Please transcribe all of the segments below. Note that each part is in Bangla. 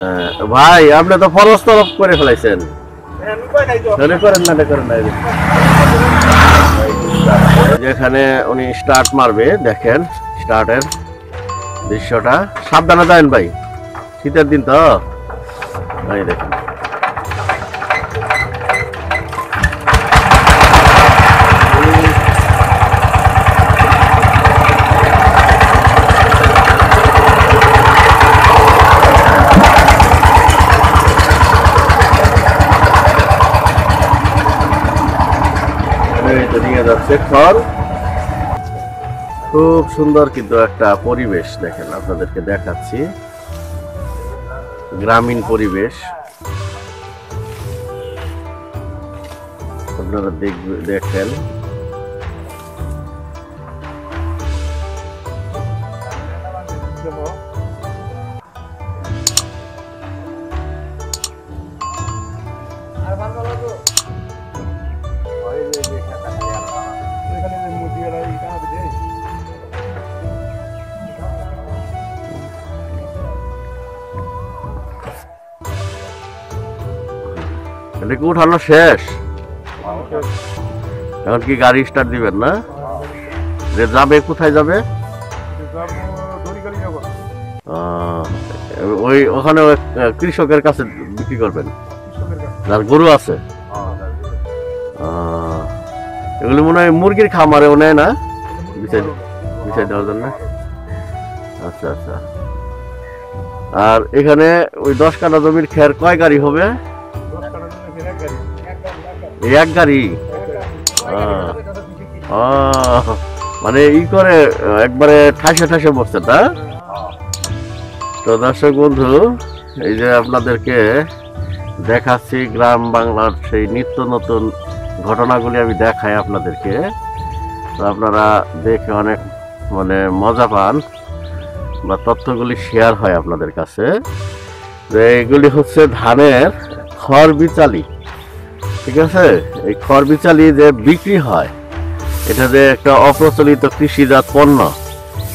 ভাই আপনি তো ফরজ তরফ করে ফেলাইছেন। যেখানে উনি স্টার্ট মারবে, দেখেন স্টার্টের দৃশ্যটা। সাবধানে দেন ভাই, শীতের দিন তো। ভাই দেখেন নিয়ে যাচ্ছে খড়। খুব সুন্দর কিন্তু একটা পরিবেশ, দেখেন আপনাদেরকে দেখাচ্ছি, গ্রামীণ পরিবেশ। আপনারা দেখেন এটা কি উঠানো শেষ? এখন কি গাড়ি স্টার্ট দিবেন না? যে যাবে কোথায় যাবে? ওই ওখানে কৃষকের কাছে বিক্রি করবেন, যার গরু আছে। এগুলি মনে হয় মুরগির খামারেও নেয় না, বিছাই দেওয়ার জন্য। আচ্ছা আচ্ছা। আর এখানে ওই 10 কাঠা জমির খের কয় গাড়ি হবে? এক গাড়ি। মানে ই করে একবারে ঠাসে ঠাসে বসছে না। তো দর্শক বন্ধু, এই যে আপনাদেরকে দেখাচ্ছি গ্রাম বাংলার সেই নিত্য নতুন ঘটনাগুলি আমি দেখাই আপনাদেরকে। তো আপনারা দেখে অনেক মানে মজা পান বা তথ্যগুলি শেয়ার হয় আপনাদের কাছে। যে এগুলি হচ্ছে ধানের খড় বিচালি, ঠিক আছে? এই খড় বিচালি যে বিক্রি হয়, এটা যে একটা অপ্রচলিত কৃষিজাত পণ্য,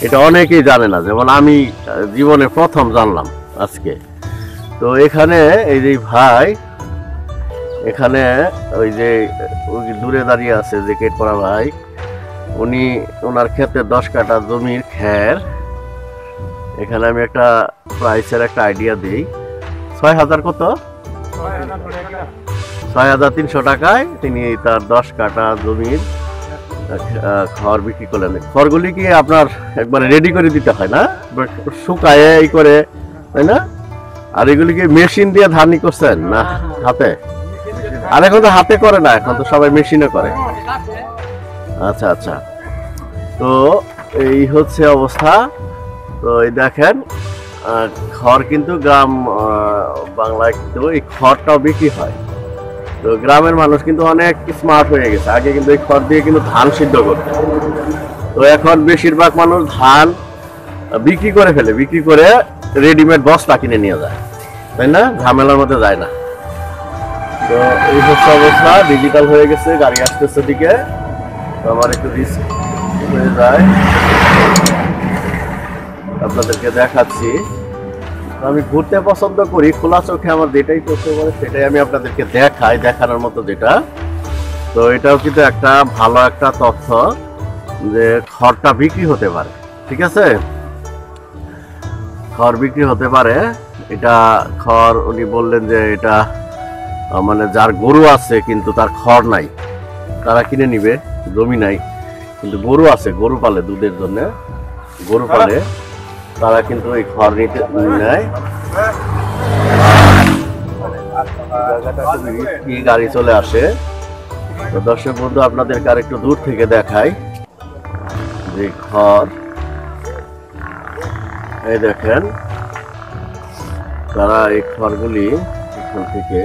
এটা অনেকেই জানে না। যেমন আমি জীবনে প্রথম জানলাম আজকে। তো এখানে এই যে ভাই, এখানে ওই যে দূরে দাঁড়িয়ে আছে জ্যাকেট পরা ভাই, উনি ওনার ক্ষেতে 10 কাঠা জমির খের। এখানে আমি একটা প্রাইসের একটা আইডিয়া দিই। 6000 কত? 6300 টাকায় তিনি তার 10 কাঠা জমির খড় বিক্রি করলেন। খড়গুলি কি আপনার একবারে রেডি করে দিতে হয় না, শুকায় এই করে, তাই না? আর এগুলি কি মেশিন দিয়ে ধানি করছেন না হাতে? আর এখন তো হাতে করে না, এখন তো সবাই মেশিনে করে। আচ্ছা আচ্ছা। তো এই হচ্ছে অবস্থা। তো এই দেখেন খড় কিন্তু গ্রাম বাংলায় কিন্তু এই খড়টাও বিক্রি হয়। তো গ্রামের মানুষ কিন্তু অনেক স্মার্ট হয়ে গেছে। আগে কিন্তু এই খড় দিয়ে কিন্তু ধান সিদ্ধ করত। তো এখন বেশিরভাগ মানুষ ধান বিক্রি করে ফেলে, বিক্রি করে রেডিমেড বস্তা কিনে নিয়ে যায়, তাই না? ঝামেলার মধ্যে যায় না। তো এই হচ্ছে অবস্থা, ডিজিটাল হয়ে গেছে, গাড়ি আসতেছে দিকে। তো আমার একটু রিস্ক হয়ে যায়, আপনাদেরকে দেখাচ্ছি। আমি ঘুরতে পছন্দ করি, খোলা চোখে আমার যেটাই করতে পারে সেটাই আমি আপনাদেরকে দেখাই, দেখানোর মতো যেটা। তো এটাও কিন্তু একটা ভালো একটা তথ্য যে খড়টা বিক্রি হতে পারে, ঠিক আছে? খড় বিক্রি হতে পারে। এটা খড় উনি বললেন যে এটা মানে যার গরু আছে কিন্তু তার খড় নাই, তারা কিনে নিবে। জমি নাই কিন্তু গরু আছে, গরু পালে দুধের জন্য, গরু পালে, তারা কিন্তু এই খড় নিতে নেয়। গাড়ি চলে আসে। তো দর্শক বন্ধু, আপনাদেরকে আর একটু দূর থেকে দেখাই যে খড়, এই দেখেন তারা এই খড়গুলি এখান থেকে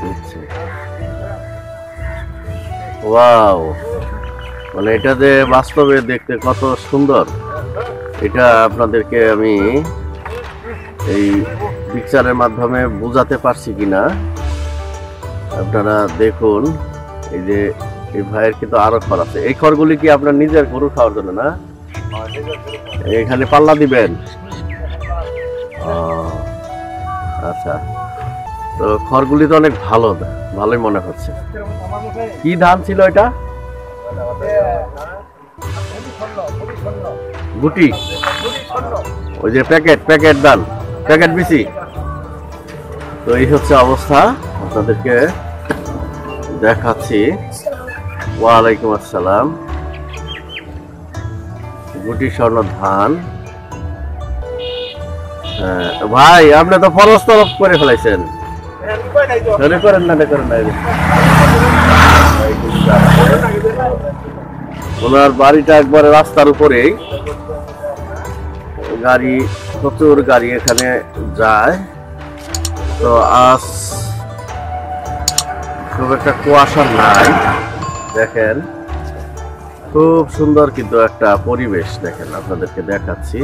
নিচ্ছে। ওয়াও, মানে এটা যে বাস্তবে দেখতে কত সুন্দর, এটা আপনাদেরকে আমি এই পিকচারের মাধ্যমে বোঝাতে পারছি কিনা আপনারা দেখুন। এই যে এই ভাইয়ের কিন্তু আরো খড় আছে। এই খড়গুলি কি আপনার নিজের গরু খাওয়ার জন্য না? এখানে পাল্লা দিবেন? আচ্ছা, তো খড়গুলি তো অনেক ভালোই মনে হচ্ছে। কি ধান ছিল এটা? গুটি, ওই যে প্যাকেট ধান, প্যাকেট বিসি। তো এই হচ্ছে অবস্থা, আপনাদেরকে দেখাচ্ছি। ওয়ালাইকুম আসসালাম। গুটি স্বর্ণ ধান। ভাই আপনি তো ফরজ তরফ করে ফেলাইছেন। করেন না। ওনার বাড়িটা একবারে রাস্তার উপরেই, প্রচুর গাড়ি এখানে যায়। তো আজ খুব একটা কুয়াশা নাই, দেখেন খুব সুন্দর কিন্তু একটা পরিবেশ। দেখেন আপনাদেরকে দেখাচ্ছি,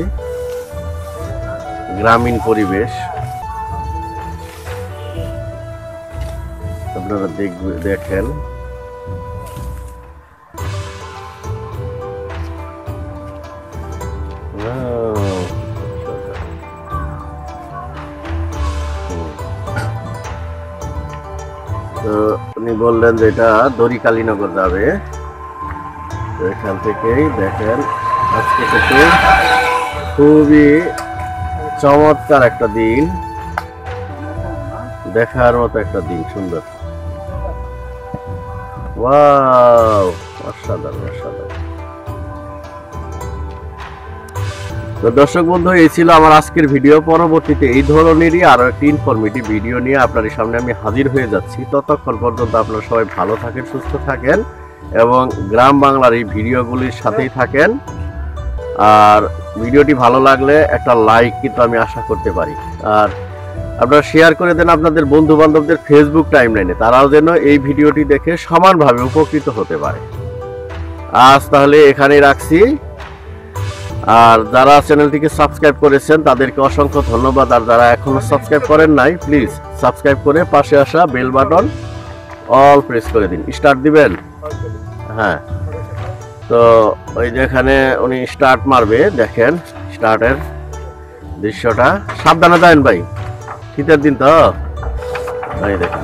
গ্রামীণ পরিবেশ আপনারা দেখেন। তো উনি বললেন যে এটা দড়িকালীনগর যাবে। তো এখান থেকেই দেখেন আজকে থেকে খুবই চমৎকার একটা দিন, দেখার মতো একটা দিন, সুন্দর। ওয়াও, অসাধারণ। তো দর্শক বন্ধু, এই ছিল আমার আজকের ভিডিও। পরবর্তীতে এই ধরনেরই আরো একটি ইনফরমেটিভ ভিডিও নিয়ে আপনাদের সামনে আমি হাজির হয়ে যাচ্ছি। ততক্ষণ পর্যন্ত আপনারা সবাই ভালো থাকেন, সুস্থ থাকেন এবং গ্রাম বাংলার এই ভিডিওগুলির সাথেই থাকেন। আর ভিডিওটি ভালো লাগলে একটা লাইক কিন্তু আমি আশা করতে পারি। আর আপনারা শেয়ার করে দেন আপনাদের বন্ধু বান্ধবদের ফেসবুক টাইমলাইনে, তারাও যেন এই ভিডিওটি দেখে সমানভাবে উপকৃত হতে পারে। আজ তাহলে এখানেই রাখছি। আর যারা চ্যানেলটিকে সাবস্ক্রাইব করেছেন তাদেরকে অসংখ্য ধন্যবাদ। আর যারা এখনো সাবস্ক্রাইব করেন নাই, প্লিজ সাবস্ক্রাইব করে পাশে আসা বেল বাটন অল প্রেস করে দিন। স্টার্ট দিবেন? হ্যাঁ। তো ওই যেখানে উনি স্টার্ট মারবে, দেখেন স্টার্টের দৃশ্যটা। সাবধানে যাবেন ভাই, শীতের দিন তো। এই দেখেন,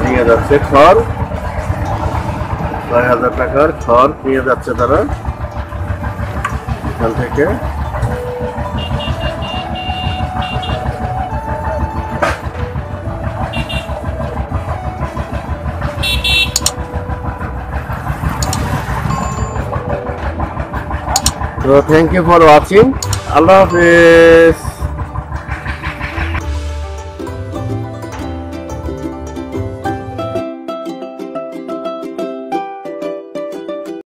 নিয়ে যাচ্ছে খড়, ৬,০০০ টাকার খড় নিয়ে যাচ্ছে তারা এখান থেকে। তো থ্যাংক ইউ ফর ওয়াচিং। আল্লাহ হাফেজ।